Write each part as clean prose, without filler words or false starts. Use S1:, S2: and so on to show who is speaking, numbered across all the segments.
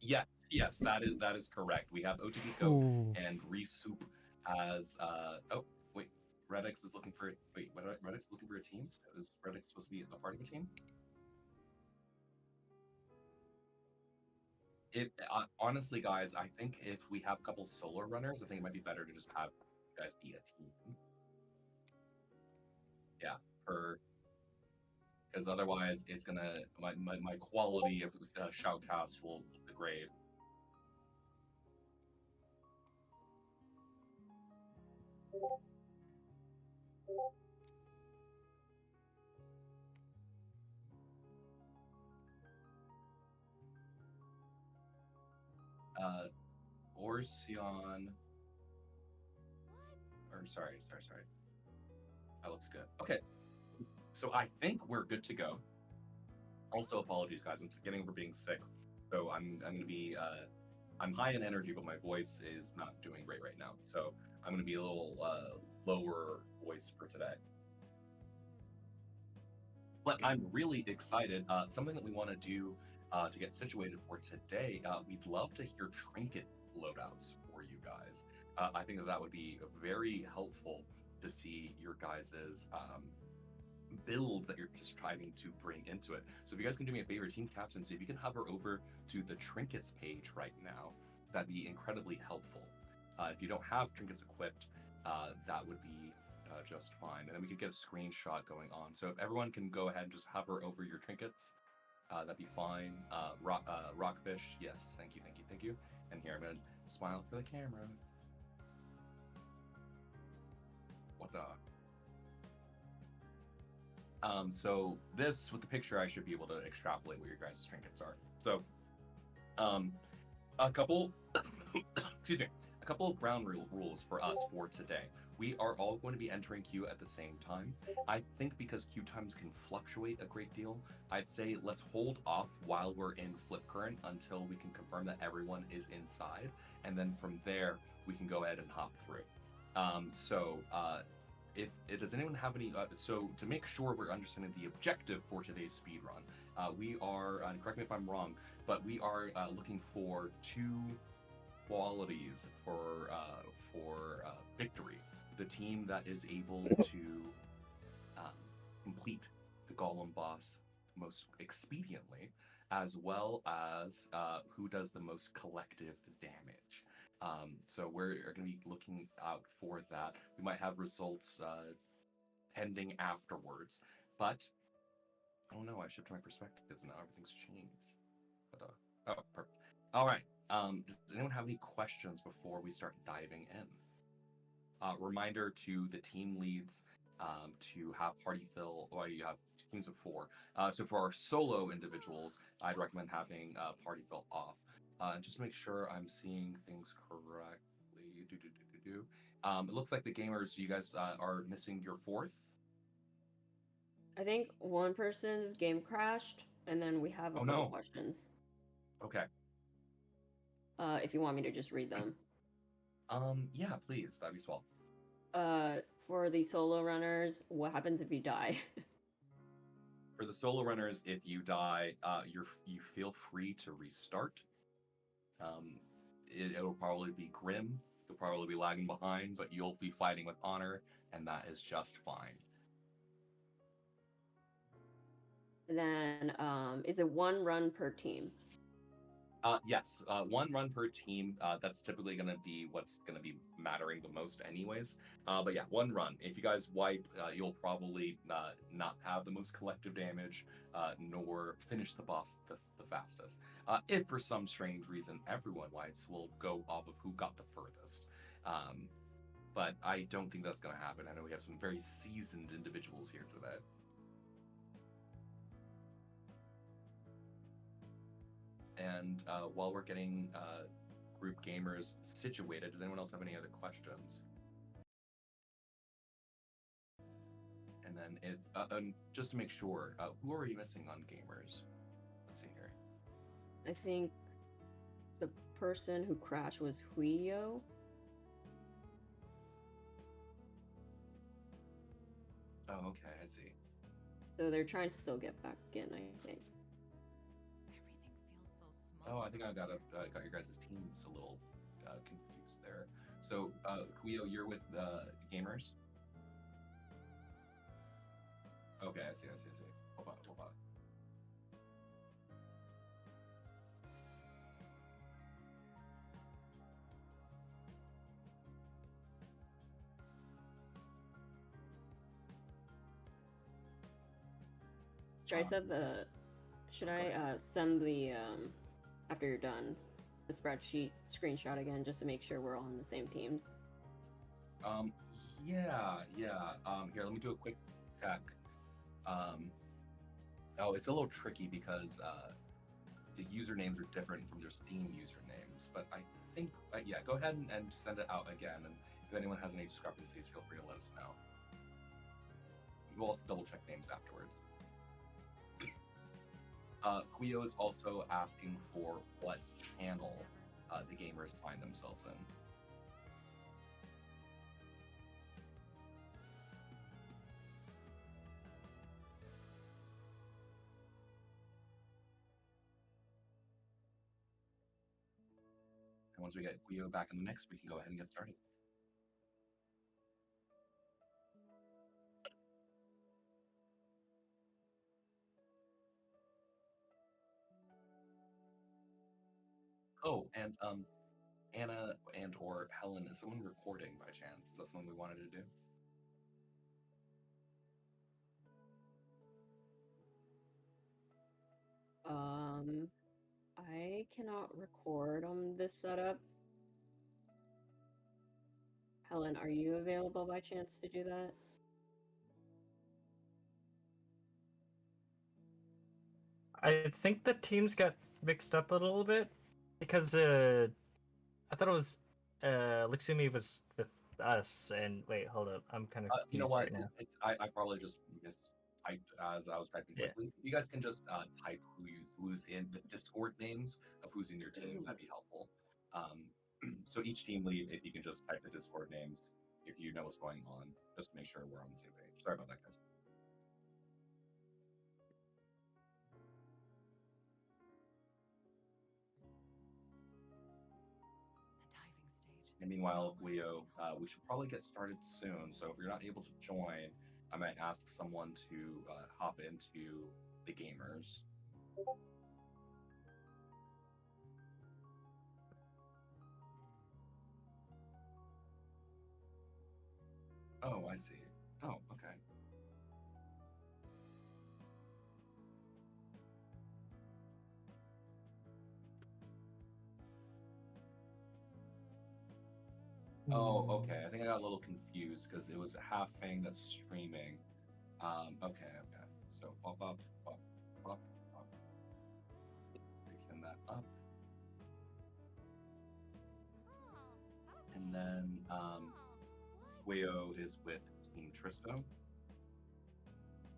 S1: Yes, that is correct. We have Otobiko
S2: Ooh.
S1: and Resup as oh wait, Redix is looking for Redix is looking for a team? Is Redix supposed to be a part of a team? It honestly, guys, I think if we have a couple solo runners, I think it might be better to just have you guys be a team. Yeah, for because otherwise it's gonna my quality of shoutcast will degrade. Uh, Orsion, or sorry. That looks good. Okay, so I think we're good to go. Also, apologies, guys. I'm getting over being sick, so I'm gonna be I'm high in energy, but my voice is not doing great right now. So I'm gonna be a little lower voice for today. But I'm really excited. Something that we want to do to get situated for today, we'd love to hear trinket loadouts for you guys. I think that that would be very helpful to see your guys's builds that you're just trying to bring into it. So if you guys can do me a favor, team captains, if you can hover over to the trinkets page right now, that'd be incredibly helpful. If you don't have trinkets equipped, that would be just fine. And then we could get a screenshot going on. So if everyone can go ahead and just hover over your trinkets, that'd be fine. Rockfish, yes, thank you. And here I'm gonna smile for the camera. What the? So this with the picture, I should be able to extrapolate what your guys' trinkets are. So, um, a couple, excuse me, a couple of ground rules for us for today. We are all going to be entering queue at the same time. I think because queue times can fluctuate a great deal, I'd say let's hold off while we're in flip current until we can confirm that everyone is inside, and then from there we can go ahead and hop through. If does anyone have any? So to make sure we're understanding the objective for today's speed run, we are. And correct me if I'm wrong, but we are looking for two qualities for victory. The team that is able to um, complete the Golem boss most expediently, as well as who does the most collective damage. So we're going to be looking out for that. We might have results pending afterwards, but I don't know. I shifted my perspectives and now everything's changed. But oh, perfect. All right. Does anyone have any questions before we start diving in? Reminder to the team leads to have party fill, or you have teams of four. So for our solo individuals, I'd recommend having party fill off. Just to make sure I'm seeing things correctly. It looks like the gamers, you guys are missing your fourth.
S3: I think one person's game crashed, and then we have a
S1: Oh
S3: couple
S1: no.
S3: questions.
S1: Okay.
S3: If you want me to just read them.
S1: Yeah, please. That'd be swell.
S3: For the solo runners, what happens if you die?
S1: For the solo runners, if you die, you feel free to restart. It'll probably be grim. You'll probably be lagging behind, but you'll be fighting with honor, and that is just fine.
S3: And then, is it one run per team?
S1: Yes, one run per team. That's typically going to be what's going to be mattering the most, anyways. But yeah, one run. If you guys wipe, you'll probably not have the most collective damage, nor finish the boss the fastest. If for some strange reason everyone wipes, we'll go off of who got the furthest. But I don't think that's going to happen. I know we have some very seasoned individuals here today. And while we're getting group gamers situated, does anyone else have any other questions? And then, if just to make sure, who are we missing on gamers? Let's see here.
S3: I think the person who crashed was Huio.
S1: Oh, okay, I see.
S3: So they're trying to still get back in, I think.
S1: Oh, I think I got your guys' teams a little confused there. So, Kuyo, you're with gamers. Okay, I see, I see, I see. Hold on, hold on.
S3: Should I set the? Should I send the after you're done the spreadsheet screenshot again just to make sure we're all on the same teams?
S1: Um, yeah, yeah. Here, let me do a quick check. Oh, it's a little tricky because the usernames are different from their Steam usernames. But I think, yeah, go ahead and send it out again. And if anyone has any discrepancies, feel free to let us know. We'll also double check names afterwards. Quio is also asking for what channel the gamers find themselves in. And once we get Quio back in the mix, we can go ahead and get started. Oh, and Anna and or Helen, is someone recording by chance? Is that something we wanted to do?
S3: I cannot record on this setup. Helen, are you available by chance to do that?
S2: I think the teams got mixed up a little bit because I thought it was Luxumi was with us, and wait, hold up, I'm kind of
S1: You know
S2: confused
S1: what?
S2: right now.
S1: I probably just mistyped as I was typing
S2: Yeah.
S1: quickly. You guys can just type who's in the Discord names of who's in your team. That'd be helpful. So each team lead, if you can just type the Discord names, if you know what's going on, just make sure we're on the same page. Sorry about that, guys. And meanwhile, Leo, we should probably get started soon. So if you're not able to join, I might ask someone to hop into the gamers. Oh, I see. Oh, okay. Oh, okay. I think I got a little confused because it was half Fang that's streaming. Okay, okay. So pop up, pop, pop, pop. Send that up. And then Wayo is with Team Tristo.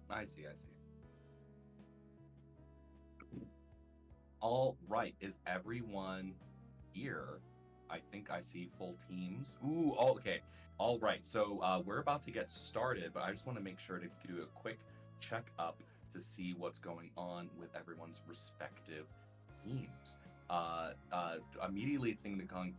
S1: I see, I see. All right, is everyone here? I think I see full teams. Ooh, okay. All right, so we're about to get started, but I just want to make sure to do a quick check up to see what's going on with everyone's respective teams. Immediately thing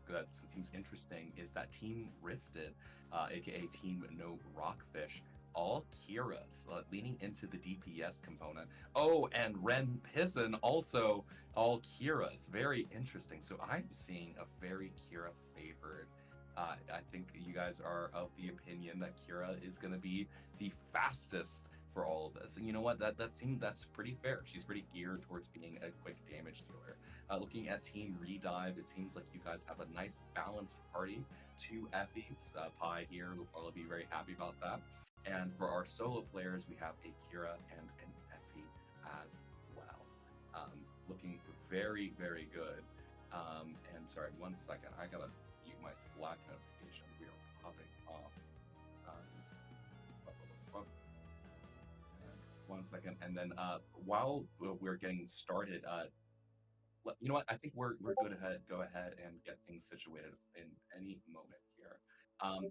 S1: that seems interesting is that Team Rifted, aka Team No Rockfish, all Kira's, leaning into the DPS component. Oh, and Ren Pissen also all Kira's. Very interesting. So I'm seeing a very Kira favored. I think you guys are of the opinion that Kira is going to be the fastest for all of this. And you know what? That's pretty fair. She's pretty geared towards being a quick damage dealer. Looking at Team Redive, it seems like you guys have a nice balanced party. Two Effies, Pi here will probably be very happy about that. And for our solo players, we have a Kira and an Effie as well. Looking very, very good. And sorry, 1 second. I gotta mute my Slack notification. We are popping off. 1 second. And then while we're getting started, you know what? I think we're good ahead. Go ahead and get things situated in any moment here.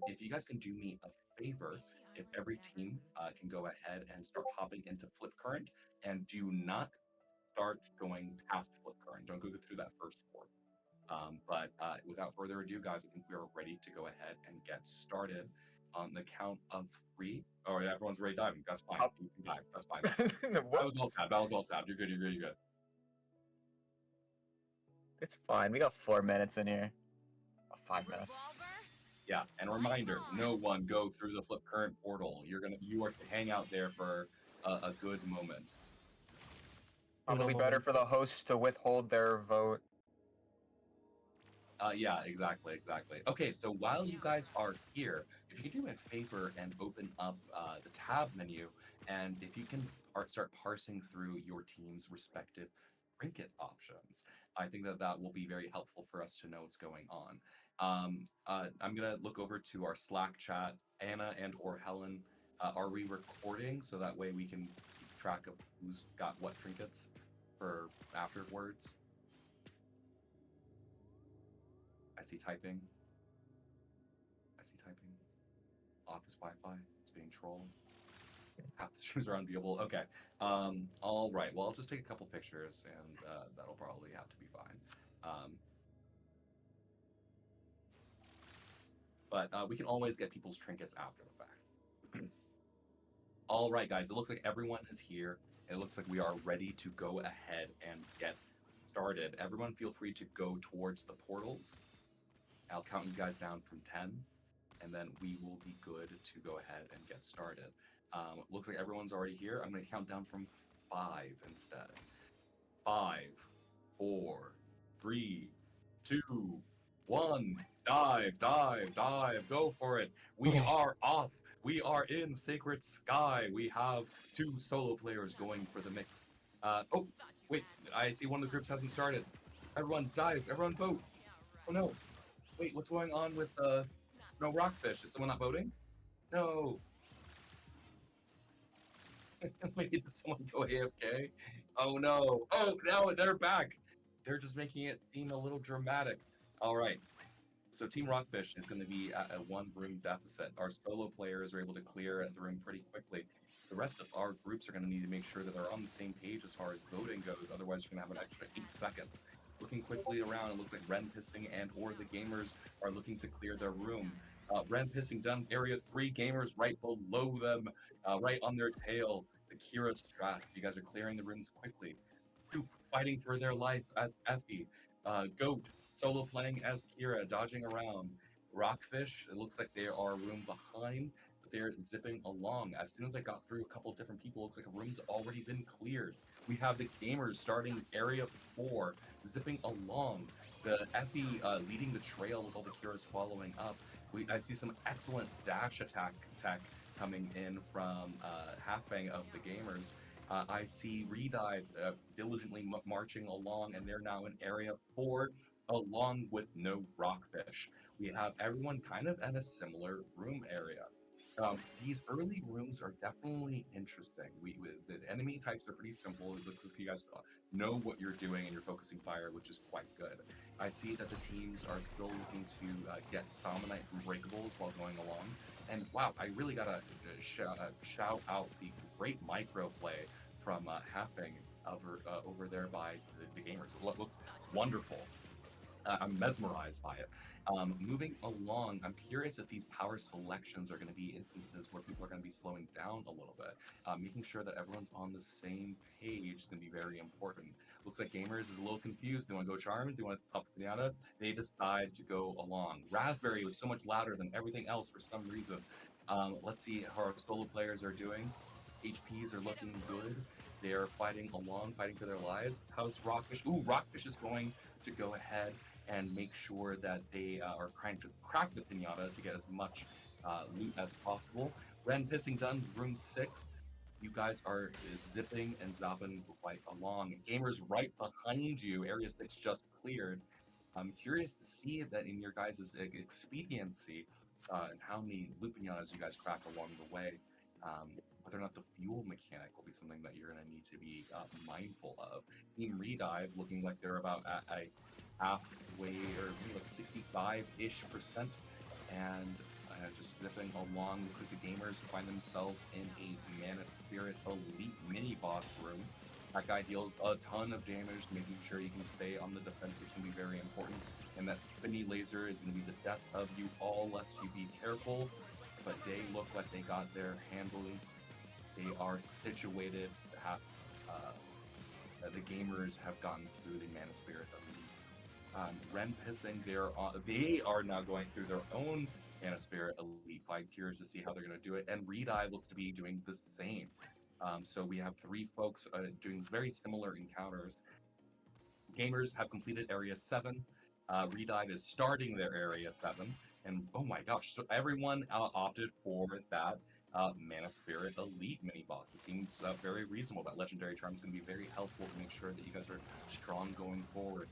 S1: If you guys can do me a favor, if every team can go ahead and start hopping into Flip Current and do not start going past flip current. Don't go through that first port. But without further ado, guys, I think we are ready to go ahead and get started on the count of 3. Oh, yeah, everyone's ready diving. That's fine. You can dive. That's fine. That was all tabbed. That was all tabbed. You're good. You're good. You're good.
S4: It's fine. We got 4 minutes in here. 5 minutes.
S1: Yeah, and a reminder: no one go through the flip current portal. You are to hang out there for a good moment.
S4: Probably better for the hosts to withhold their vote.
S1: Yeah, exactly. Okay, so while you guys are here, if you can do me a favor and open up the tab menu, and if you can start parsing through your team's respective trinket options, I think that will be very helpful for us to know what's going on. I'm gonna look over to our Slack chat. Anna and or Helen, are we recording so that way we can keep track of who's got what trinkets for afterwards? I see typing. Office Wi-Fi is being trolled. Half the streams are unviewable. Okay. All right. Well, I'll just take a couple pictures, and that'll probably have to be fine. But we can always get people's trinkets after the fact. All right, guys. It looks like everyone is here. It looks like we are ready to go ahead and get started. Everyone, feel free to go towards the portals. I'll count you guys down from 10, and then we will be good to go ahead and get started. Looks like everyone's already here. I'm going to count down from 5 instead. 5, 4, 3, 2, 1. Dive. Go for it. We are off. We are in Sacred Sky. We have 2 solo players going for the mix. Oh, wait. I see one of the groups hasn't started. Everyone dive. Everyone vote. Oh, no. Wait, what's going on with no Rockfish? Is someone not voting? No. Wait, did someone go AFK? Oh no. Oh, now they're back. They're just making it seem a little dramatic. All right. So Team Rockfish is going to be at a 1-room deficit. Our solo players are able to clear the room pretty quickly. The rest of our groups are going to need to make sure that they're on the same page as far as voting goes. Otherwise, you're going to have an extra 8 seconds. Looking quickly around, it looks like Ren Pissing and or the gamers are looking to clear their room. Ren Pissing done area 3, gamers right below them, right on their tail. The Kira Strat. You guys are clearing the rooms quickly. Goop fighting for their life as Effie. Goat solo playing as Kira, dodging around. Rockfish, it looks like they are a room behind, but they're zipping along. As soon as I got through a couple different people, it looks like a room's already been cleared. We have the gamers starting area 4, zipping along. The Effie leading the trail with all the Kiras following up. I see some excellent dash attack tech coming in from Halfbang of the gamers. I see Redive diligently marching along, and they're now in area 4, along with no Rockfish. We have everyone kind of at a similar room area. These early rooms are definitely interesting. The enemy types are pretty simple. It looks like you guys know what you're doing and you're focusing fire, which is quite good. I see that the teams are still looking to get Salmonite from breakables while going along. And wow, I really gotta shout out the great micro play from Halfbang over there by the gamers. It looks wonderful. I'm mesmerized by it. Moving along, I'm curious if these power selections are going to be instances where people are going to be slowing down a little bit. Making sure that everyone's on the same page is going to be very important. Looks like Gamers is a little confused. They want to go Charm? They want to Puff Pinata? They decide to go along. Raspberry was so much louder than everything else for some reason. Let's see how our solo players are doing. HPs are looking good. They are fighting along, fighting for their lives. How's Rockfish? Ooh, Rockfish is going to go ahead and make sure that they are trying to crack the pinata to get as much loot as possible. Ren Pissing done, room 6. You guys are zipping and zapping right along. Gamers right behind you, area 6 just cleared. I'm curious to see that in your guys' expediency and how many loot pinatas you guys crack along the way. Whether or not the fuel mechanic will be something that you're going to need to be mindful of. Team Redive looking like they're about at a halfway or maybe like 65-ish%, and just zipping along. Looks like the gamers find themselves in a Mana Spirit Elite mini boss room. That guy deals a ton of damage, making sure you can stay on the defensive can be very important. And that spinny laser is going to be the death of you all, lest you be careful. But they look like they got there handily. They are situated. The gamers have gotten through the Mana Spirit Elite. Ren Pissing, they are now going through their own Mana Spirit Elite 5 tiers to see how they're going to do it. And Redeye looks to be doing the same. So we have 3 folks doing very similar encounters. Gamers have completed Area 7. Redive is starting their Area 7. And oh my gosh, so everyone opted for that Mana Spirit Elite mini-boss. It seems very reasonable. That Legendary Charm is going to be very helpful to make sure that you guys are strong going forward.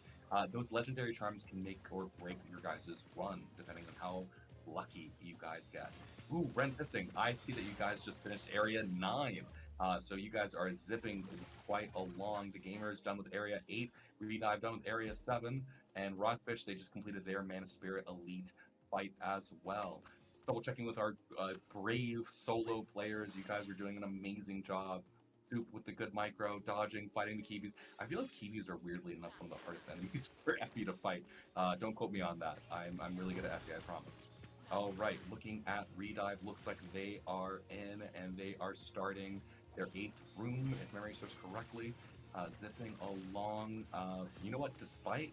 S1: Those Legendary Charms can make or break your guys' run, depending on how lucky you guys get. Ooh, Ren Pissing, I see that you guys just finished Area 9. So you guys are zipping quite along. The Gamers done with Area 8, Redive done with Area 7, and Rockfish, they just completed their Mana Spirit Elite fight as well. Double checking with our brave solo players. You guys are doing an amazing job. Soup with the good micro, dodging, fighting the Kiwis. I feel like Kiwis are weirdly enough one of the hardest enemies for Effie to fight. Don't quote me on that. I'm really good at Effie, I promise. All right, looking at Redive, looks like they are in and they are starting their 8th room, if memory serves correctly, zipping along. You know what? Despite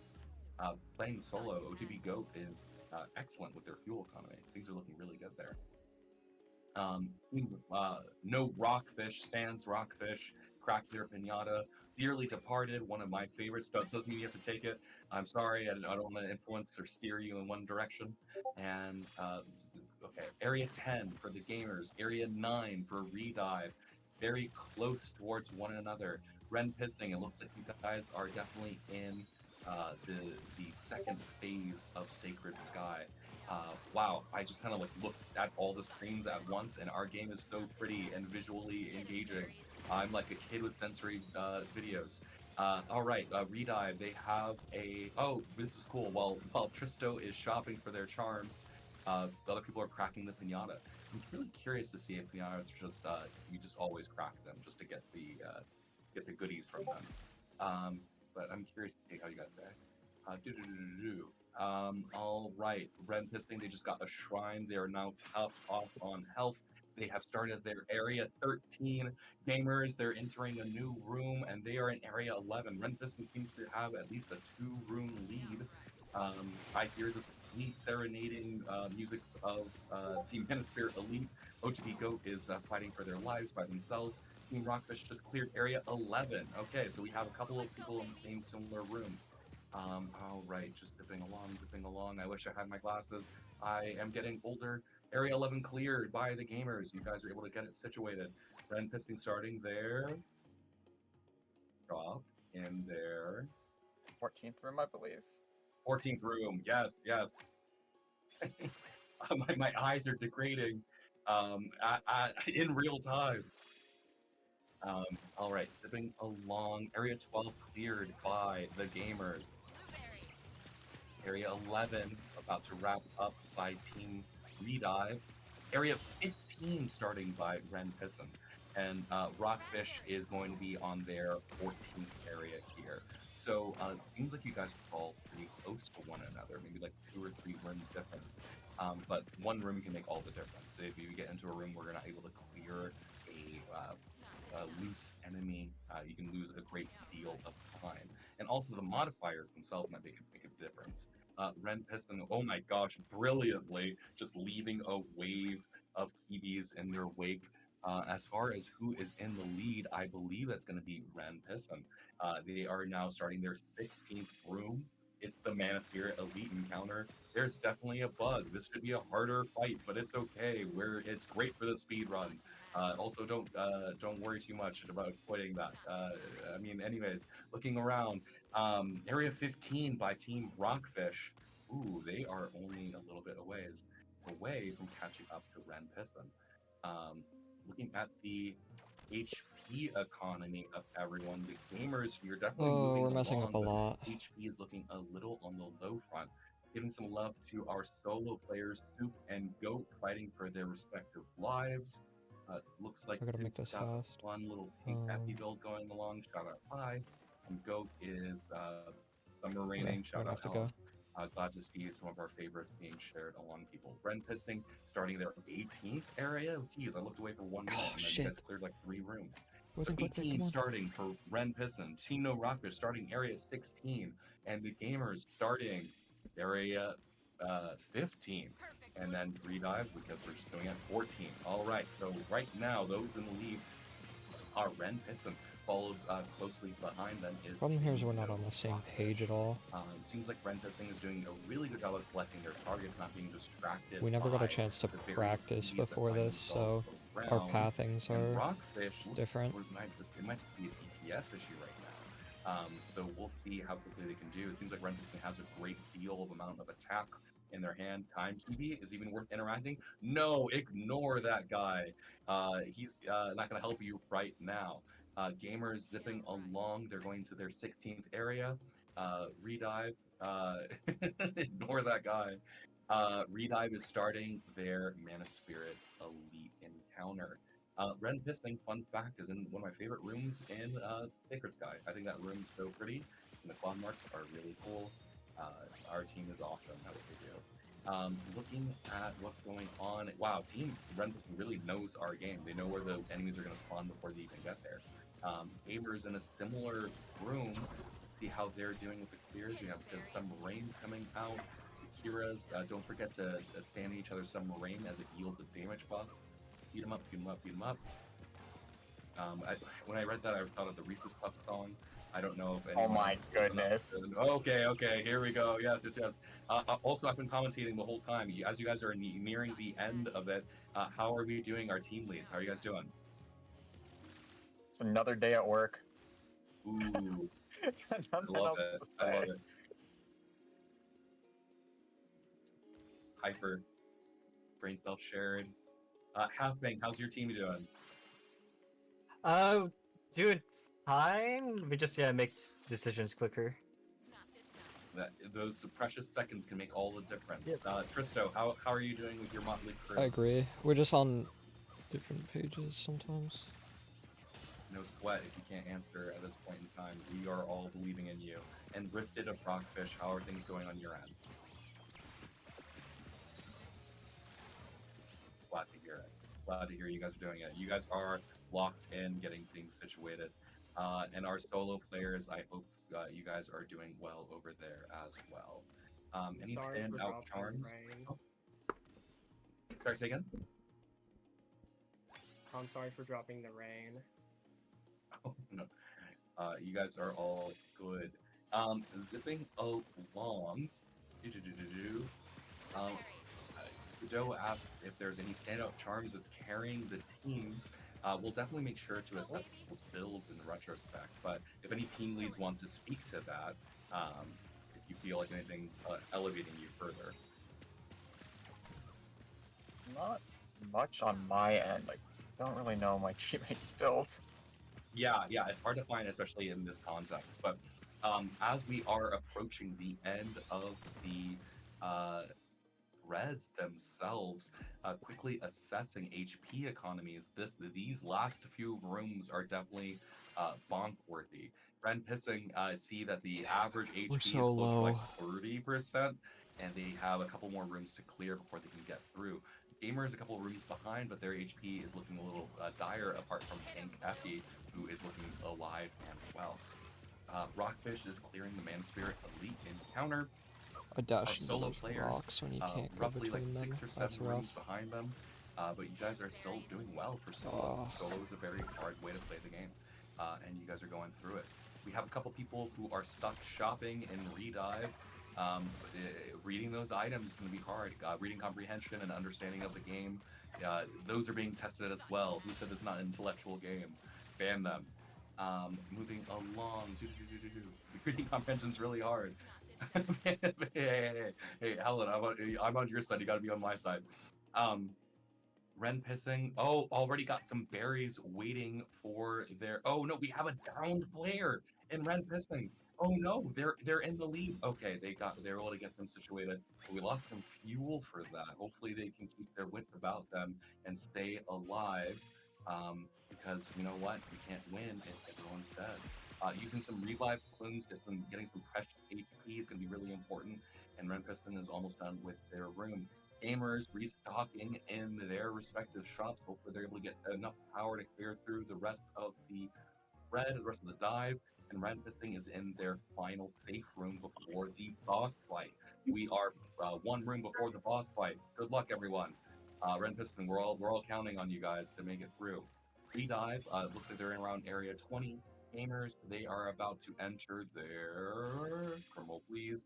S1: playing solo, OTB Goat is excellent with their fuel economy. Things are looking really good there. No Rockfish, Sans Rockfish, cracked their pinata. Dearly Departed, one of my favorites. Doesn't mean you have to take it. I'm sorry, I don't want to influence or steer you in one direction. And okay, Area 10 for the Gamers, Area 9 for Redive. Very close towards one another. Ren Pissing, it looks like you guys are definitely in the second phase of Sacred Sky. Wow, I just kind of like looked at all the screens at once, and our game is so pretty and visually engaging. I'm like a kid with sensory videos. All right, Redive, they have a... Oh, this is cool. While Tristo is shopping for their charms, the other people are cracking the pinata. I'm really curious to see if pinatas are just you just always crack them just to get the goodies from them. But I'm curious to see how you guys do. All right, Ren Pissing, they just got a shrine. They are now top off on health. They have started their Area 13. Gamers, they're entering a new room, and they are in Area 11. Ren Pissing seems to have at least a 2-room lead. I hear the sweet serenading music of Team Hemisphere Elite. OTB Goat is fighting for their lives by themselves. Team Rockfish just cleared Area 11. Okay, so we have a couple of people in the same similar room. All right, just zipping along. I wish I had my glasses. I am getting older. Area 11 cleared by the Gamers. You guys are able to get it situated. Ren Pissing starting there. Drop in there.
S4: 14th room, I believe.
S1: 14th room, yes. my eyes are degrading in real time. All right, zipping along. Area 12 cleared by the Gamers. Area 11 about to wrap up by Team Redive. Area 15 starting by Ren Pissing. And Rockfish is going to be on their 14th area here. So it seems like you guys are all pretty close to one another, maybe like 2 or 3 rooms difference. But one room can make all the difference. If you get into a room where you're not able to clear a loose enemy, you can lose a great deal of time. And also the modifiers themselves might make a difference. Ren Pissing, oh my gosh, brilliantly just leaving a wave of Kiwis in their wake. As far as who is in the lead, I believe that's going to be Ren Pissing. They are now starting their 16th room. It's the Mana Spirit Elite encounter. There's definitely a bug. This should be a harder fight, but it's okay. It's great for the speed run. Also, don't worry too much about exploiting that. I mean, anyways, looking around, Area 15 by Team Rockfish. Ooh, they are only a little bit away from catching up to Ren Pissing. Looking at the HP economy of everyone, the Gamers, you're definitely moving
S5: we're messing
S1: along,
S5: up a lot.
S1: HP is looking a little on the low front. Giving some love to our solo players, Soup and Goat, fighting for their respective lives. Looks like
S5: I gotta make
S1: Duke's
S5: this
S1: got
S5: fast.
S1: one little pink happy build going along. Shout out Hi. And Goat is summer raining.
S5: we're
S1: Shout
S5: gonna
S1: out
S5: have to
S1: Ellen.
S5: go.
S1: Glad to see some of our favorites being shared along people. Ren Pisting starting their 18th area. Jeez, I looked away for 1 minute and then you guys
S5: Shit.
S1: cleared like 3 rooms.
S5: Where's
S1: So
S5: it? What's it?
S1: 18
S5: Come on.
S1: starting for Ren Piston. Team No Rockfish starting area 16. And the Gamers starting area 15. And then Redive, because we're just doing it 14. All right, so right now, those in the lead are Ren Piston. Followed closely behind them is
S5: Problem here is
S1: Team
S5: we're not
S1: No
S5: on the same
S1: Rockfish.
S5: page at all.
S1: Seems like Ren Piston is doing a really good job of selecting their targets, not being distracted.
S5: We never got a
S1: by
S5: chance to
S1: the various
S5: practice
S1: keys that
S5: before
S1: find
S5: this, so
S1: themselves
S5: our
S1: around.
S5: pathings
S1: And
S5: are
S1: Rockfish looks
S5: different.
S1: It might be a TPS issue right now. So we'll see how quickly they can do. It seems like Ren Piston has a great deal of amount of attack in their hand. Time TV is even worth interacting. No, ignore that guy. He's not going to help you right now. Gamers zipping along. They're going to their 16th area. Redive. Ignore that guy. Redive is starting their Mana Spirit Elite encounter. Ren Pisting, fun fact, is in one of my favorite rooms in Sacred Sky. I think that room's so pretty, and the cloud marks are really cool. Our team is awesome at what they do. Looking at what's going on, wow, Team Ren Pisting really knows our game. They know where the enemies are going to spawn before they even get there. Aver's in a similar room. Let's see how they're doing with the clears. We have some rains coming out. The Kiras, don't forget to stand in each other's submarine as it yields a damage buff. Beat them up, beat them up, beat them up. When I read that, I thought of the Reese's Puff song. I don't know if anyone...
S4: Oh my goodness.
S1: Okay, here we go. Yes. Also, I've been commentating the whole time. As you guys are nearing the end of it, how are we doing our team leads? How are you guys doing?
S4: It's another day at work.
S1: Ooh,
S4: Nothing
S1: I love
S4: else
S1: it.
S4: to
S1: I
S4: say.
S1: love it. Hyper, brain cell shared. Halfbang, how's your team doing?
S2: Doing fine. We just make decisions quicker.
S1: Those precious seconds can make all the difference.
S2: Yep.
S1: Tristo, how are you doing with your motley crew?
S5: I agree. We're just on different pages sometimes.
S1: No sweat if you can't answer at this point in time. We are all believing in you. And Rifted of Rockfish, how are things going on your end? Glad to hear it. Glad to hear you guys are doing it. You guys are locked in, getting things situated. And our solo players, I hope you guys are doing well over there as well. Any standout charms? Oh. Sorry, say again?
S6: I'm sorry for dropping the rain.
S1: Oh, no. You guys are all good. Zipping along. Joe asked if there's any standout charms that's carrying the teams. We'll definitely make sure to assess people's builds in retrospect, but if any team leads want to speak to that, if you feel like anything's elevating you further.
S4: Not much on my end. Like, I don't really know my teammates' builds.
S1: Yeah, it's hard to find, especially in this context, but as we are approaching the end of the Reds themselves, quickly assessing HP economies. These last few rooms are definitely bonk worthy. Ren Pissing see that the average HP is
S5: so
S1: close to like
S5: low.
S1: 30%, and they have a couple more rooms to clear before they can get through. Gamer is a couple rooms behind, but their HP is looking a little dire apart from Tank Effie, who is looking alive and well. Rockfish is clearing the Mana Spirit Elite encounter.
S5: I dash
S1: Our
S5: into
S1: solo
S5: those
S1: players,
S5: rocks when you can't go
S1: roughly like
S5: between them.
S1: 6 or 7
S5: That's
S1: rooms
S5: rough.
S1: behind them, but you guys are still doing well for solo.
S5: Oh.
S1: Solo is a very hard way to play the game, and you guys are going through it. We have a couple people who are stuck shopping in Redive. Reading those items is going to be hard. Reading comprehension and understanding of the game, those are being tested as well. Who said it's not an intellectual game? Ban them. Moving along. Reading comprehension is really hard. Hey, Helen, I'm on your side. You gotta be on my side. Ren Pissing. Oh, already got some berries waiting for their... Oh, no, we have a downed player in Ren Pissing. Oh no, they're in the lead. Okay, they're able to get them situated. But we lost some fuel for that. Hopefully they can keep their wits about them and stay alive. Because you know what? We can't win if everyone's dead. Using some revive balloons, getting some precious HP is going to be really important. And Ren Piston is almost done with their room. Gamers restocking in their respective shops. Hopefully they're able to get enough power to clear through the rest of the the rest of the dive, and Ren Piston is in their final safe room before the boss fight. We are one room before the boss fight. Good luck, everyone. Ren Piston, we're all counting on you guys to make it through. Redive, looks like they're in around area 20. Gamers, they are about to enter their drum please.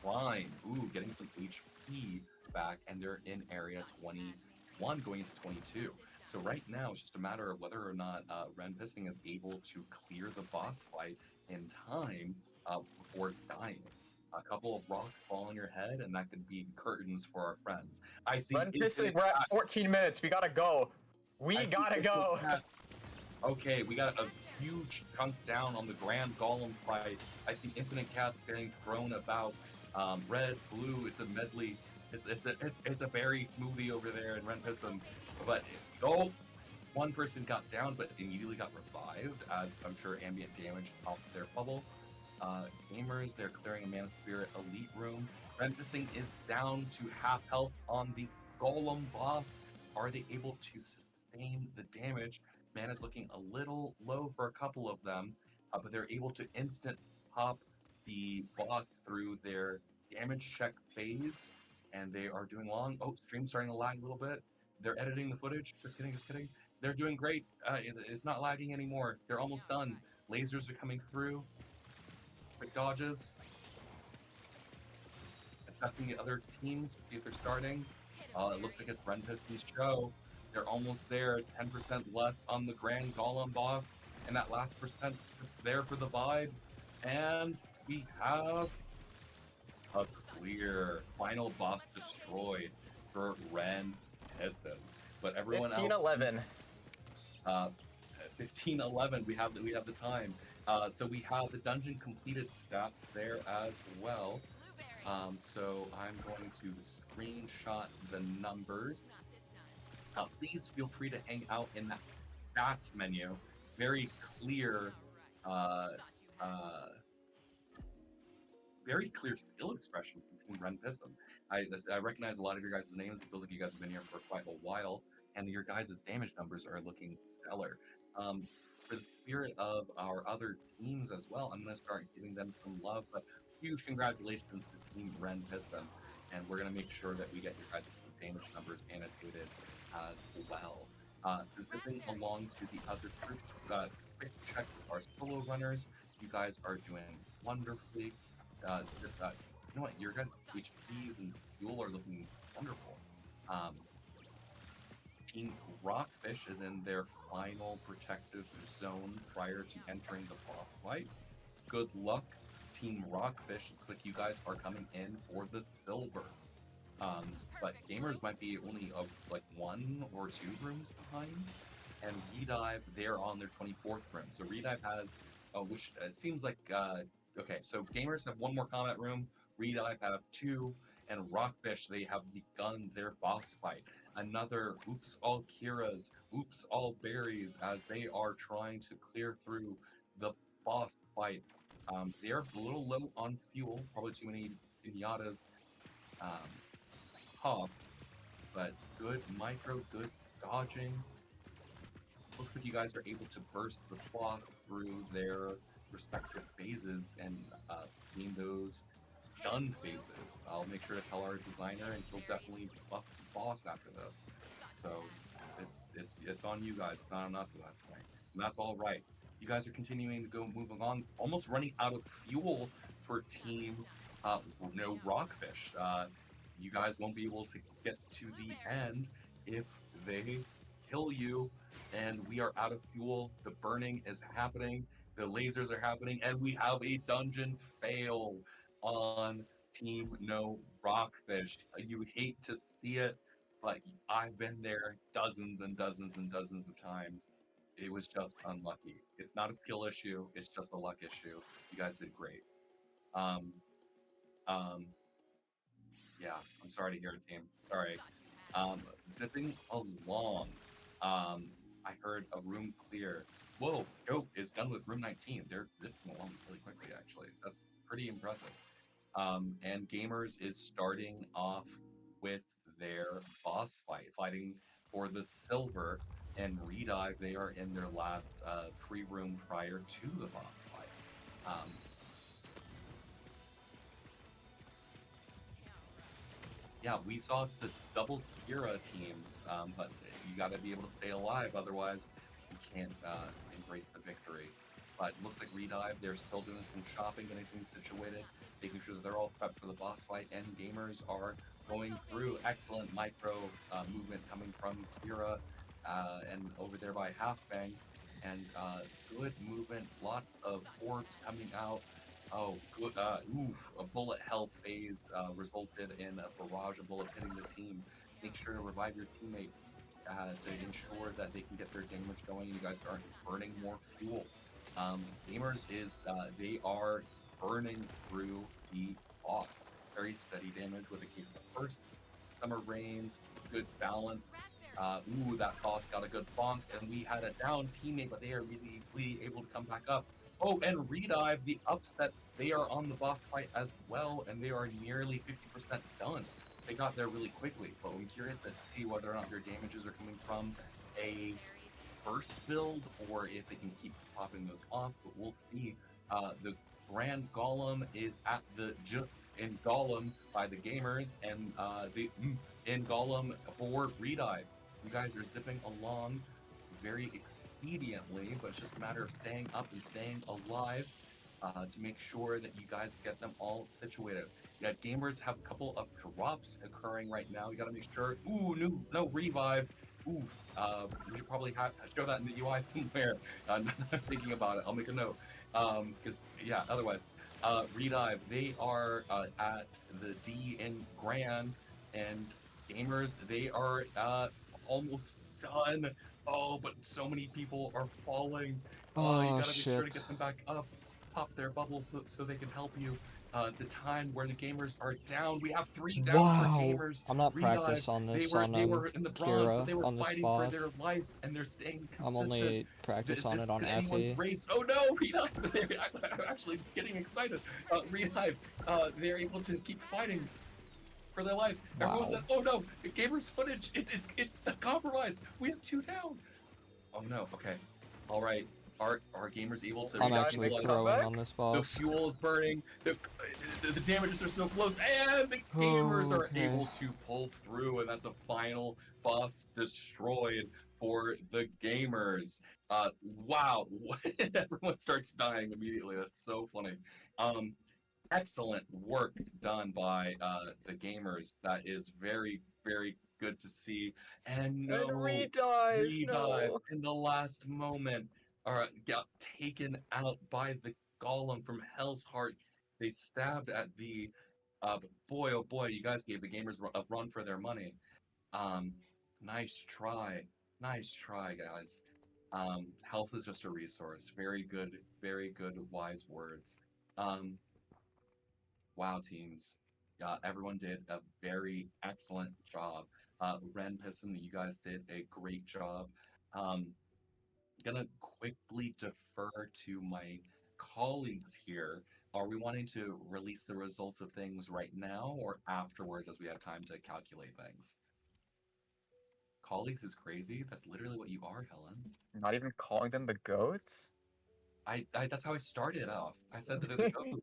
S1: Line, ooh, getting some HP back, and they're in area 21, going into 22. So right now, it's just a matter of whether or not Ren Piston is able to clear the boss fight in time before dying. A couple of rocks fall on your head, and that could be curtains for our friends. I see.
S4: Ren Piston, we're at 14 minutes. We gotta go. We gotta go.
S1: Okay, we got a huge chunk down on the Grand Golem fight. I see Infinite Cats getting thrown about. Red, blue, it's a medley. It's a berry smoothie over there in Ren Piston. But one person got down, but immediately got revived, as I'm sure ambient damage popped their bubble. Gamers, they're clearing a Mana Spirit Elite room. Ren Piston is down to half health on the Golem boss. Are they able to sustain the damage? Mana's looking a little low for a couple of them, but they're able to instant pop the boss through their damage check phase, and they are doing long. Oh, stream's starting to lag a little bit. They're editing the footage. Just kidding, just kidding. They're doing great. It's not lagging anymore. They're almost done. Lasers are coming through. Quick dodges. Assessing the other teams, see if they're starting. It looks like it's Ren Piston's show. They're almost there. 10% left on the Grand Golem boss, and that last percent's just there for the vibes. And we have a clear final boss destroyed for Ren Piston. But everyone
S4: 15-11.
S1: 15-11. We have the time. So we have the dungeon completed stats there as well. So I'm going to screenshot the numbers. Please feel free to hang out in that stats menu. Very clear, very clear skill expression from Ren Piston. I recognize a lot of your guys' names. It feels like you guys have been here for quite a while, and your guys' damage numbers are looking stellar. For the spirit of our other teams as well, I'm going to start giving them some love, but huge congratulations to Team Ren Piston, and we're going to make sure that we get your guys' damage numbers annotated as well. Zipping along to the other groups, we've got a quick check with our solo runners. You guys are doing wonderfully. You know what? Your guys' HPs and fuel are looking wonderful. Team Rockfish is in their final protective zone prior to entering the boss fight. Good luck, Team Rockfish. Looks like you guys are coming in for the silver. But gamers might be only like 1 or 2 rooms behind. And Redive, they're on their 24th room. So Redive has, which it seems like, okay, so gamers have 1 more combat room, Redive have 2, and Rockfish, they have begun their boss fight. Another oops all Kiras, oops all berries, as they are trying to clear through the boss fight. They're a little low on fuel, probably too many pinatas pop, but good micro, good dodging. Looks like you guys are able to burst the boss through their respective phases and gain those done phases. I'll make sure to tell our designer, and he'll definitely buff the boss after this. So it's on you guys, it's not on us at that point. And that's all right. You guys are continuing to go moving on, almost running out of fuel for Team Rockfish. You guys won't be able to get to the end if they kill you, and we are out of fuel. The burning is happening, the lasers are happening, and we have a dungeon fail on Team No Rockfish. You hate to see it, but I've been there dozens and dozens and dozens of times. It was just unlucky. It's not a skill issue, it's just a luck issue. You guys did great. Um, um, yeah, I'm sorry to hear it, team. Sorry. Zipping along. I heard a room clear. Whoa, Goat is done with room 19. They're zipping along really quickly, actually. That's pretty impressive. And Gamers is starting off with their boss fight, fighting for the silver. And Redive, they are in their last free room prior to the boss fight. Yeah, we saw the double Kira teams, but you got to be able to stay alive, otherwise you can't embrace the victory. But it looks like Redive, they're still doing some shopping, getting things situated, making sure that they're all prepped for the boss fight, and Gamers are going through excellent micro movement coming from Kira and over there by Halfbang, and good movement, lots of orbs coming out. Oh, good. A bullet hell phase resulted in a barrage of bullets hitting the team. Make sure to revive your teammate to ensure that they can get their damage going. You guys aren't burning more fuel. Gamers is they are burning through the boss. Very steady damage with a case of the first summer rains, good balance. That boss got a good bonk, and we had a down teammate, but they are really able to come back up. Oh, and Redive, the upset, they are on the boss fight as well, and they are nearly 50% done. They got there really quickly, but I'm curious to see whether or not their damages are coming from a first build or if they can keep popping those off, but we'll see. The Grand Golem is at the in Golem by the Gamers, and the in Golem for Redive. You guys are zipping along very expediently, but it's just a matter of staying up and staying alive to make sure that you guys get them all situated. Yeah, Gamers have a couple of drops occurring right now. You got to make sure. Ooh, no revive. Ooh, we should probably show that in the UI somewhere. I'm thinking about it. I'll make a note. Because yeah, otherwise, Redive, they are at the D in Grand, and Gamers, they are almost done. Oh, but so many people are falling. You
S5: Oh
S1: gotta make sure to
S5: shit.
S1: get them back up, pop their bubbles so they can help you. The time where the Gamers are down, we have 3 down for
S5: Wow.
S1: Gamers.
S5: I'm not
S1: Redive,
S5: practiced on
S1: they
S5: this
S1: were
S5: on
S1: they were in the bronze, but
S5: Kira
S1: they were
S5: on this
S1: fighting for
S5: boss.
S1: their life, and they're staying
S5: I'm
S1: consistent.
S5: only practiced on
S1: This
S5: it on
S1: isn't anyone's
S5: Effie.
S1: race. Oh no, Redive! They're actually getting excited. Redive, they're able to keep fighting for their lives. Everyone's
S5: Wow.
S1: like, oh no, the Gamers footage, it's compromised. We have 2 down. Oh no, okay. All right. Are Gamers able to
S5: I'm
S4: Redive
S5: actually
S4: make a
S5: throwing
S4: comeback?
S5: on this
S1: the
S5: boss.
S1: fuel is burning, the damages are so close, and the Gamers are
S5: Okay.
S1: able to pull through, and that's a final boss destroyed for the Gamers. Wow, everyone starts dying immediately. That's so funny. Excellent work done by the Gamers. That is very good to see. And no,
S4: And Redive!
S1: Redive
S4: No!
S1: in the last moment got taken out by the Golem from Hell's Heart. They stabbed at the but boy, oh boy, you guys gave the Gamers a run for their money. Um, nice try, guys. Health is just a resource. Very good, wise words. Um, wow, teams. Everyone did a very excellent job. Ren Piston, you guys did a great job. Um, gonna quickly defer to my colleagues here. Are we wanting to release the results of things right now or afterwards as we have time to calculate things? Colleagues is crazy. That's literally what you are, Helen.
S4: Not even calling them the goats?
S1: I that's how I started off. I said that they're the goat.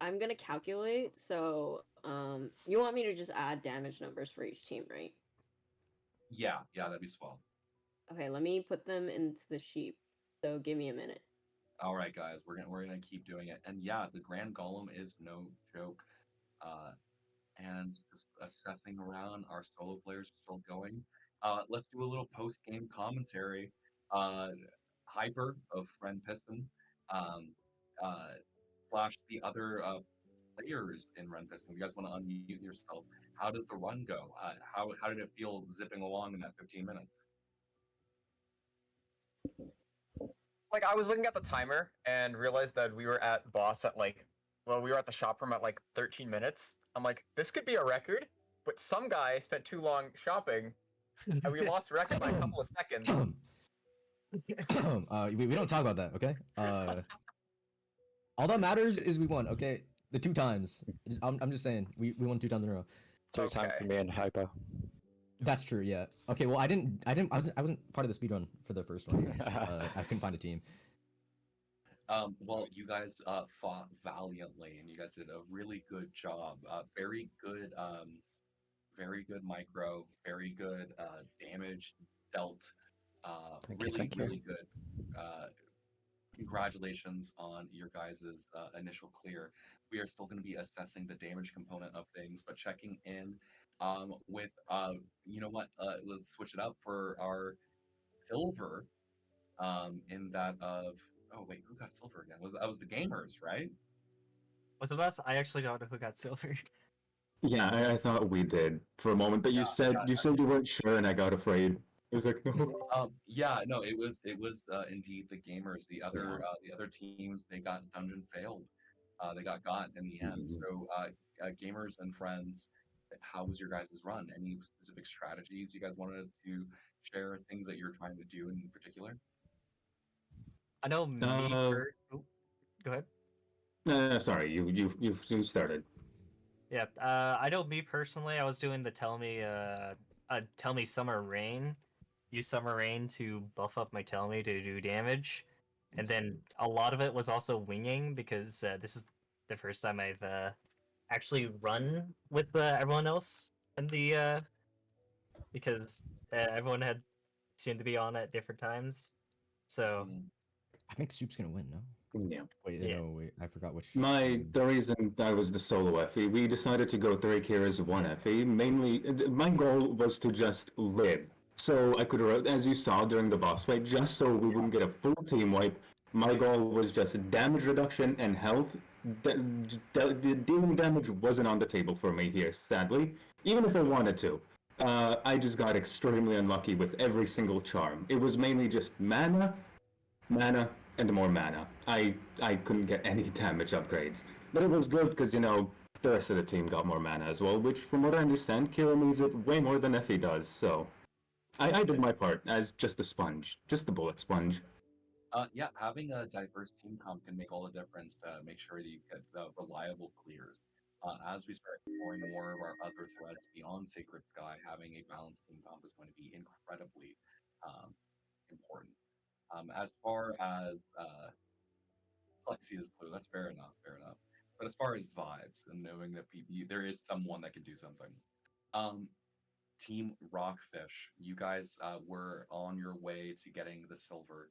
S3: I'm gonna calculate. So, you want me to just add damage numbers for each team, right?
S1: Yeah, that'd be swell.
S3: Okay, let me put them into the sheet. So give me a minute.
S1: All right, guys, we're gonna keep doing it. And yeah, the Grand Golem is no joke. And just assessing around, our solo players are still going. Let's do a little post-game commentary. Hyper of Friend Piston, um, uh, slash the other players in Ren Piston. If you guys want to unmute yourselves, how did the run go? How did it feel zipping along in that 15 minutes?
S4: like I was looking at the timer and realized that we were at boss at like, well, we were at the shop room at like 13 minutes. I'm like, this could be a record, but some guy spent too long shopping, and we lost record by a couple of seconds.
S7: We don't talk about that, okay? All that matters is we won, okay? The 2 times. I'm just saying, we won 2 times in a row.
S5: 2 times for
S4: Okay.
S5: me and Hyper.
S7: That's true, yeah. Okay, well, I wasn't part of the speedrun for the first one, guys. I couldn't find a team.
S1: Well, you guys fought valiantly, and you guys did a really good job. Very good micro, very good damage dealt.
S5: Thank you,
S1: Really,
S5: thank you.
S1: really good. Congratulations on your guys' initial clear. We are still going to be assessing the damage component of things, but checking in with, you know what, let's switch it up for our silver in that of, oh wait, who got silver again? That was the gamers, right?
S2: Was it us? I actually don't know who got silver.
S8: Yeah, I thought we did for a moment, but you said you weren't sure, and I got afraid. I was like, no.
S1: Yeah, no, it was indeed the gamers. The other teams, they got dungeon failed. They got in the end. So gamers and friends, how was your guys' run? Any specific strategies you guys wanted to share? Things that you're trying to do in particular?
S2: I know me.
S8: Uh,
S2: Go ahead.
S8: Sorry, you started.
S2: Yeah, I know me personally. I was doing the tell me summer rain. Use summer rain to buff up my tell me to do damage, and then a lot of it was also winging because this is the first time I've actually run with everyone else in the because everyone had seemed to be on at different times. So
S1: Mm.
S7: I think Soup's gonna win, no?
S8: Yeah.
S7: Wait,
S2: Yeah.
S7: no, wait, I forgot which.
S8: The reason I was the solo FE, we decided to go 3 Kira's 1 FE. Mainly, my goal was to just live. So I could, as you saw during the boss fight, just so we wouldn't get a full team wipe, my goal was just damage reduction and health. The dealing damage wasn't on the table for me here, sadly, even if I wanted to. I just got extremely unlucky with every single charm. It was mainly just mana, and more mana. I couldn't get any damage upgrades. But it was good because, you know, the rest of the team got more mana as well, which from what I understand, Kira needs it way more than Effie does, so I did my part as just a sponge. Just the bullet sponge.
S1: Yeah, having a diverse team comp can make all the difference to make sure that you get the reliable clears. As we start exploring more of our other threads beyond Sacred Sky, having a balanced team comp is going to be incredibly important. As far as Lexi is blue, that's fair enough, fair enough. But as far as vibes and knowing that there is someone that can do something. Team Rockfish, you guys were on your way to getting the silver,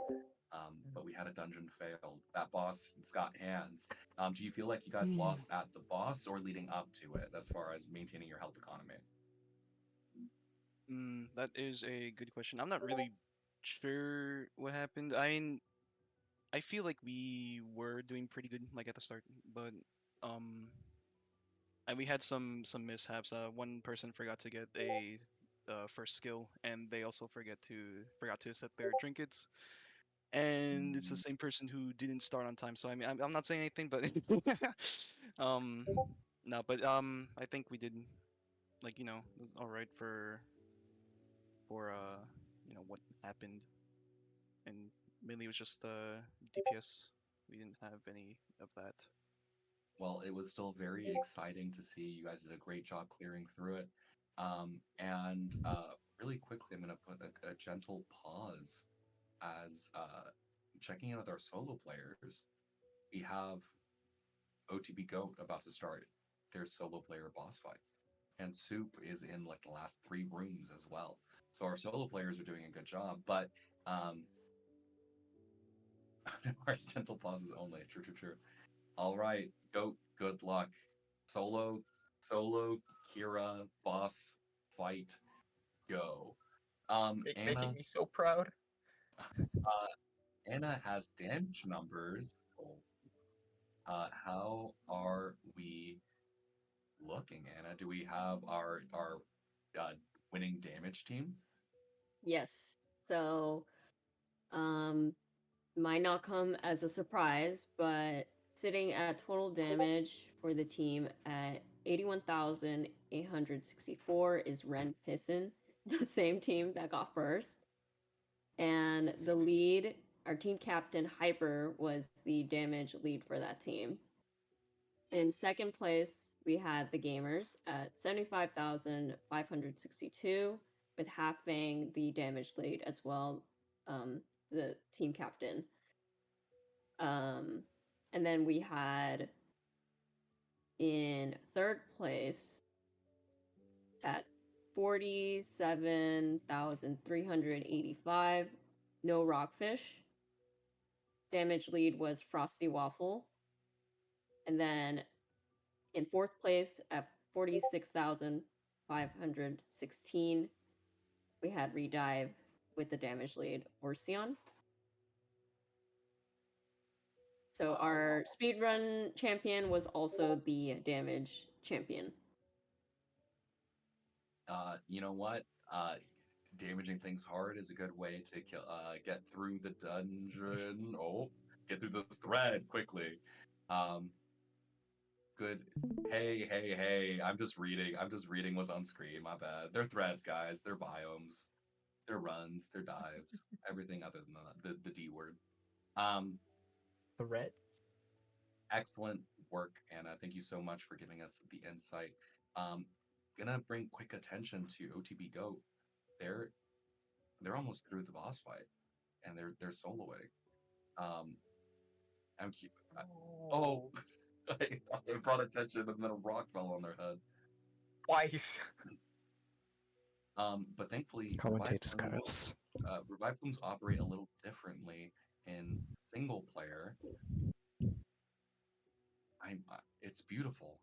S1: but we had a dungeon failed. That boss, it's got hands. Do you feel like you guys lost at the boss or leading up to it as far as maintaining your health economy?
S9: That is a good question. I'm not really sure what happened. I feel like we were doing pretty good, like at the start, but and we had some mishaps. One person forgot to get a first skill, and they also forgot to set their trinkets. And it's the same person who didn't start on time. So I mean, I'm not saying anything, but um, no, but I think we did, like, you know, all right for you know, what happened, and mainly it was just DPS. We didn't have any of that.
S1: Well, it was still very exciting to see. You guys did a great job clearing through it. And really quickly, I'm going to put a gentle pause as checking in with our solo players. We have OTB Goat about to start their solo player boss fight. And Soup is in like the last 3 rooms as well. So our solo players are doing a good job, but our gentle pauses only. True. All right, Goat, good luck. Solo, Kira, boss, fight, go.
S4: Making
S1: Anna,
S4: me so proud.
S1: Anna has damage numbers. How are we looking, Anna? Do we have our winning damage team?
S3: Yes. So, might not come as a surprise, but sitting at total damage for the team at 81,864 is Ren Pisson, the same team that got first. And the lead, our team captain Hyper, was the damage lead for that team. In second place, we had the Gamers at 75,562, with Halfbang the damage lead as well, the team captain. And then we had in third place at 47,385, No Rockfish. Damage lead was Frosty Waffle. And then in fourth place at 46,516, we had Redive with the damage lead, Orsion. So our speedrun champion was also the damage champion.
S1: You know what? Damaging things hard is a good way to kill, get through the dungeon. Oh, get through the thread quickly. Good. Hey. I'm just reading what's on screen. My bad. They're threads, guys. They're biomes. They're runs. They're dives. Everything other than the D word.
S2: Threat.
S1: Excellent work, Anna. Thank you so much for giving us the insight. Gonna bring quick attention to OTB Goat. They're almost through the boss fight, and they're soloing. I'm cute. Oh, I brought attention, and then a rock fell on their head.
S4: Twice.
S1: But thankfully,
S5: Commentator's curse.
S1: revive plumes operate a little differently in single player. It's beautiful.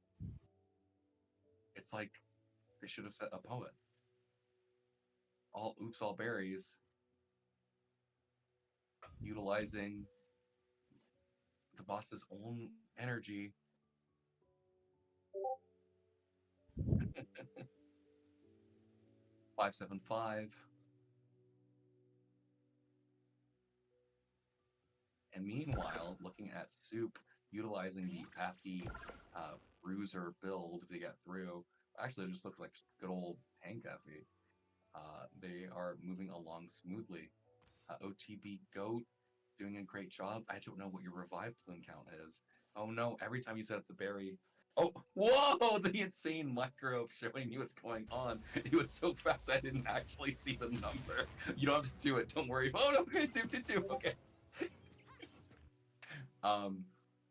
S1: It's like they should have set a poet. All berries, utilizing the boss's own energy. 575. And meanwhile, looking at Soup, utilizing the Affy Bruiser build to get through. Actually, it just looks like good old Hank Affy. They are moving along smoothly. OTB Goat doing a great job. I don't know what your revive plume count is. Oh no, every time you set up the berry. Oh, whoa! The insane micro showing you what's going on. It was so fast I didn't actually see the number. You don't have to do it, don't worry. Oh no, okay, two, okay.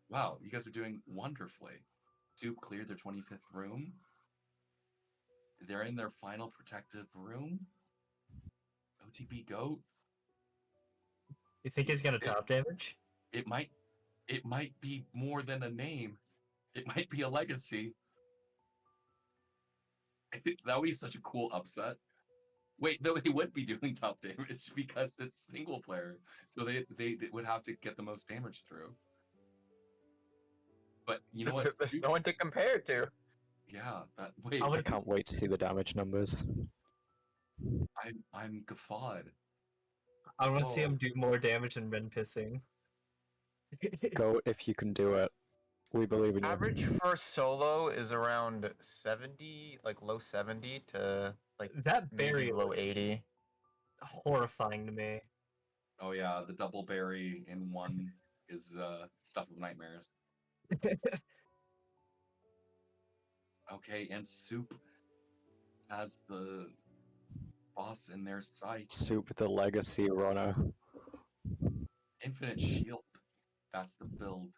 S1: Wow, you guys are doing wonderfully. Soup cleared their 25th room. They're in their final protective room. OTB Goat.
S2: You think he's gonna top damage?
S1: It might be more than a name. It might be a legacy. I think that would be such a cool upset. Wait, no, they would be doing top damage because it's single player, so they would have to get the most damage through. But you know what?
S4: There's no one to compare to.
S1: Yeah, wait.
S5: I can't wait to see the damage numbers.
S1: I'm guffawed.
S2: I want to see him do more damage than Ren pissing.
S5: Go if you can do it. We believe in you.
S4: Average for solo is around 70, like low 70 to like
S2: That
S4: maybe
S2: berry
S4: low
S2: looks
S4: 80.
S2: horrifying to me.
S1: Oh yeah, the double berry in one is stuff of nightmares. Okay, and Soup has the boss in their sights.
S5: Soup the legacy runner.
S1: Infinite shield. That's the build.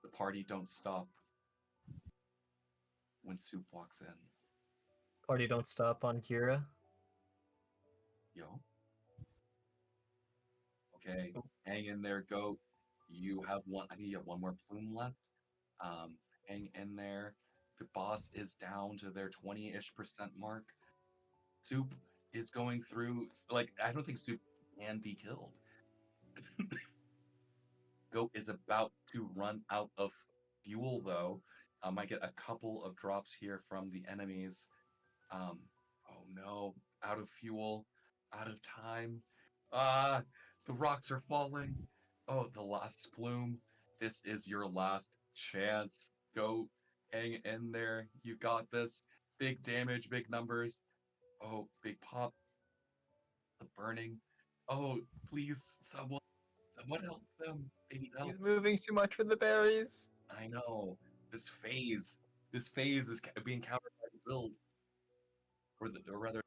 S1: The party don't stop when Soup walks in.
S2: Party don't stop on Kira.
S1: Yo. Okay, hang in there, Goat. You have one. I think you have one more plume left. Hang in there. The boss is down to their 20-ish% mark. Soup is going through. Like, I don't think Soup can be killed. Goat is about to run out of fuel, though. Might get a couple of drops here from the enemies. Oh no, out of fuel, out of time. The rocks are falling. Oh, the last bloom. This is your last chance. Go hang in there. You got this. Big damage, big numbers. Oh, big pop. The burning. Oh, please, someone help them. They need help.
S4: He's moving too much with the berries.
S1: I know. This phase is being countered by the build. Or rather,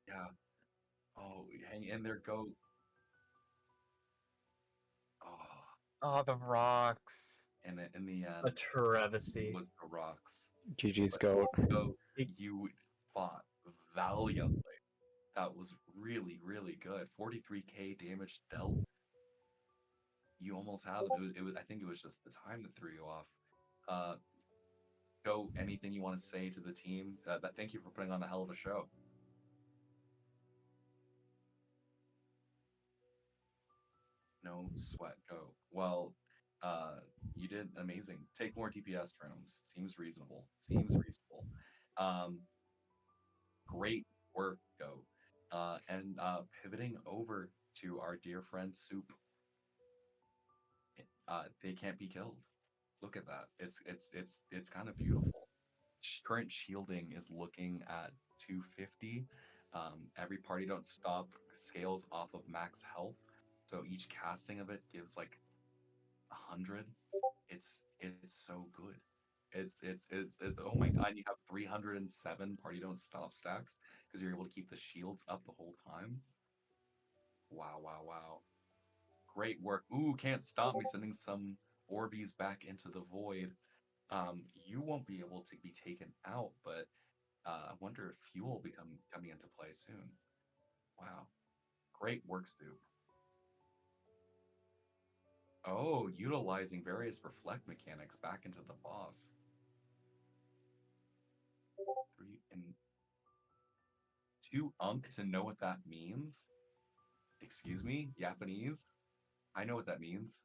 S1: yeah. Oh, hang in there, go. Oh,
S4: Oh, the rocks.
S1: and in the
S2: A
S1: end,
S2: travesty.
S1: was the rocks.
S10: GG's
S1: But
S10: goat.
S1: go, you fought valiantly. That was really, really good. 43k damage dealt. You almost had it. It was. I think it was just the time that threw you off. Go. Anything you want to say to the team? Thank you for putting on a hell of a show. No sweat. Go. Well, you did amazing. Take more DPS rooms. Seems reasonable. Seems reasonable. Great work. Go. And pivoting over to our dear friend Soup. They can't be killed. Look at that. It's kind of beautiful. Current shielding is looking at 250. Every party don't stop scales off of max health, so each casting of it gives like 100. It's so good. It's oh my god! You have 307 party don't stop stacks because you're able to keep the shields up the whole time. Wow, wow, wow! Great work. Ooh, can't stop me sending some Orbeez back into the void. You won't be able to be taken out, but I wonder if fuel will be coming into play soon. Wow. Great work, Stoop. Oh, utilizing various reflect mechanics back into the boss. 3 and 2 to know what that means. Excuse me, Japanese. I know what that means.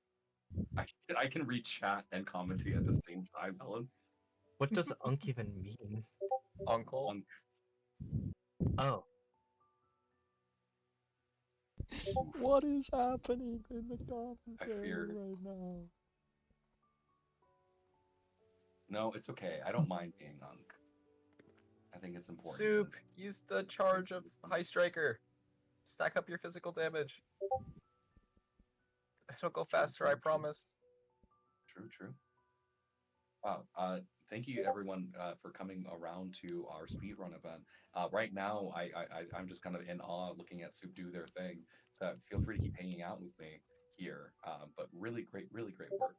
S1: I can read chat and commentate at the same time, Helen.
S2: What does unk even mean?
S4: Uncle.
S1: Unk.
S2: Oh.
S5: What is happening in the commentary
S1: feared.
S5: right now?
S1: No, it's okay. I don't mind being Unk. I think it's important.
S4: Soup, use the charge of High Striker. Stack up your physical damage. It'll go faster, I promise.
S1: True. Wow. Thank you everyone for coming around to our speedrun event. Right now, I'm just kind of in awe looking at Soup do their thing. So feel free to keep hanging out with me here. But really great work.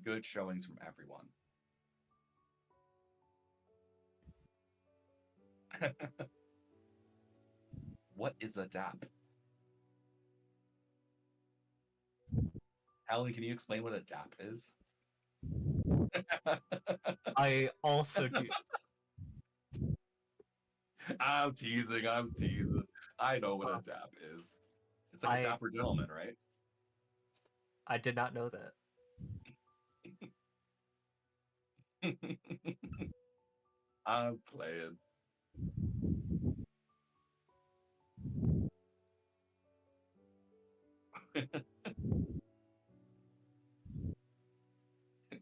S1: Good showings from everyone. What is a DAP? Hallie, can you explain what a DAP is?
S2: I also do.
S1: I'm teasing. I know what a DAP is. It's like a dapper gentleman, right?
S2: I did not know that.
S1: I'm playing.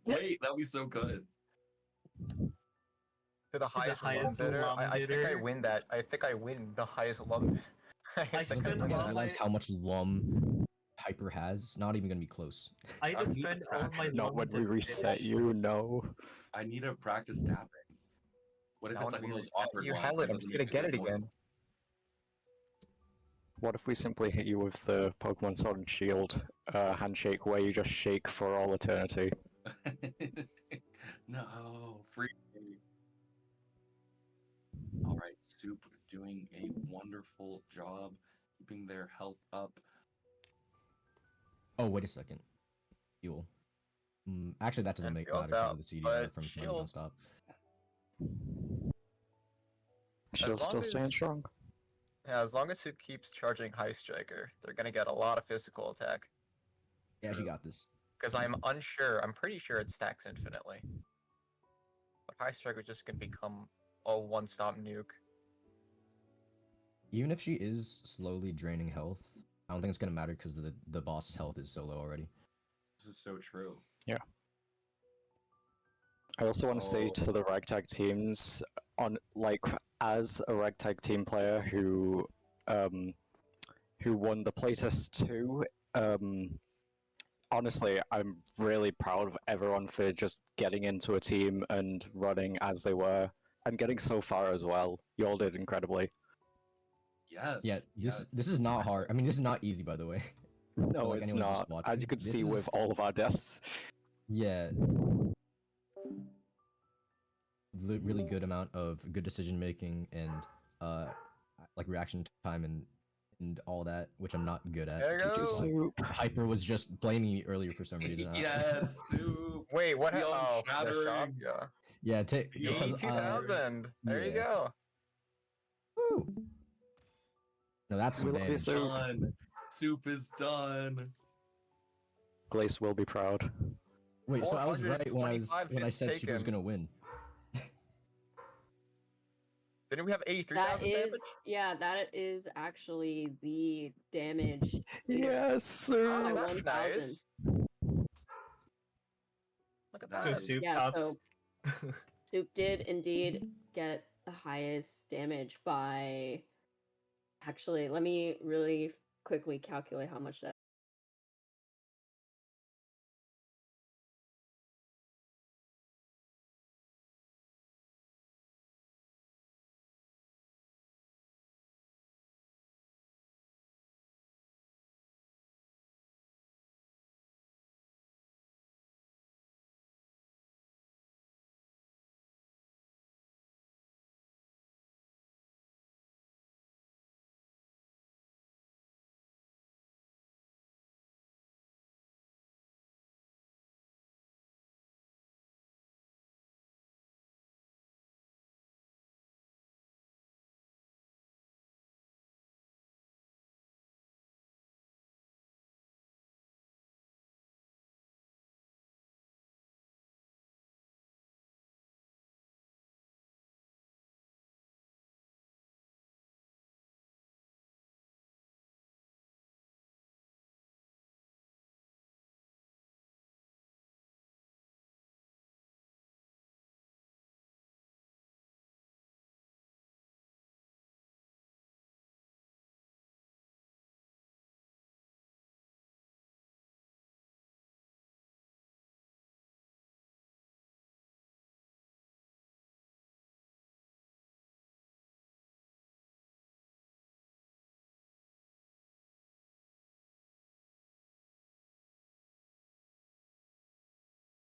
S1: Wait, that'd be so good.
S4: To the highest lum
S2: highest
S4: bidder.
S2: lum
S4: I think I
S2: bidder.
S4: win that. I think I win the highest lum bidder.
S2: I
S4: think
S2: spent
S7: I
S2: a
S7: didn't
S2: lot-
S7: realize how much lum Hyper has. It's not even gonna be close.
S2: I had to
S1: need to
S2: spend all of my
S10: Not when
S2: lum
S10: we
S2: to
S10: reset
S2: finish.
S10: you, no.
S1: I need to practice dapping. What if
S4: Now
S1: it's like
S4: when
S1: one
S4: we
S1: of those
S4: reset
S1: awkward
S4: you,
S1: ones?
S4: Helen,
S1: where it
S4: I'm
S1: doesn't
S4: just gonna
S1: make
S4: get
S1: any
S4: it
S1: noise?
S4: again.
S10: What if we simply hit you with the Pokemon Sword and Shield handshake where you just shake for all eternity?
S1: No, free. All right, Soup doing a wonderful job keeping their health up.
S7: Oh, wait a second. Fuel. Actually, that doesn't
S4: And
S7: make
S4: fuel's
S7: matter because
S4: out,
S7: of the CDR
S4: but
S7: from Party
S4: shield-
S7: Don't Stop.
S10: Shield's
S4: long
S10: still staying
S4: as-
S10: strong.
S4: Yeah, as long as Soup keeps charging High Striker, they're gonna get a lot of physical attack.
S7: Yeah, she got this.
S4: Because I'm unsure. I'm pretty sure it stacks infinitely. But High Striker is just gonna become a one-stop nuke.
S7: Even if she is slowly draining health, I don't think it's gonna matter because the boss health is so low already.
S1: This is so true.
S10: I also want to say
S1: Oh.
S10: to the ragtag teams, as a ragtag team player who won the playtest 2, honestly, I'm really proud of everyone for just getting into a team and running as they were, and getting so far as well. You all did incredibly.
S1: Yes.
S7: Yeah,
S1: yes.
S7: this is not hard. I mean, this is not easy, by the way.
S10: No,
S7: like
S10: it's
S7: anyone just
S10: not.
S7: watching,
S10: As you could
S7: this
S10: see
S7: is-
S10: with all of our deaths.
S7: Yeah. Really good amount of good decision making and like reaction time and all that, which I'm not good at.
S4: There you go.
S10: Soup.
S7: Hyper was just blaming me earlier for some reason.
S1: Yes, soup.
S4: Wait, what?
S1: Beyond
S4: Oh, the shop.
S1: shattering.
S4: Yeah.
S7: Yeah, because
S4: 82,000. There you
S7: yeah.
S4: go.
S7: Woo. No, that's some
S10: We love you,
S7: damage.
S10: Soup.
S1: Done. Soup is done.
S10: Glace will be proud.
S7: Wait, so I was right when I
S4: 425
S7: said
S4: hits
S7: she was
S4: taken.
S7: gonna win.
S4: Didn't we have
S3: That
S4: 83,000
S3: is,
S4: damage?
S3: yeah, that is actually the damage.
S10: Yes, Soup.
S4: Oh,
S3: by
S4: that's
S3: 1,000.
S4: nice. Look at
S2: So
S4: that.
S2: Soup
S3: Yeah,
S2: topped.
S3: so Soup did indeed get the highest damage by. Actually, let me really quickly calculate how much that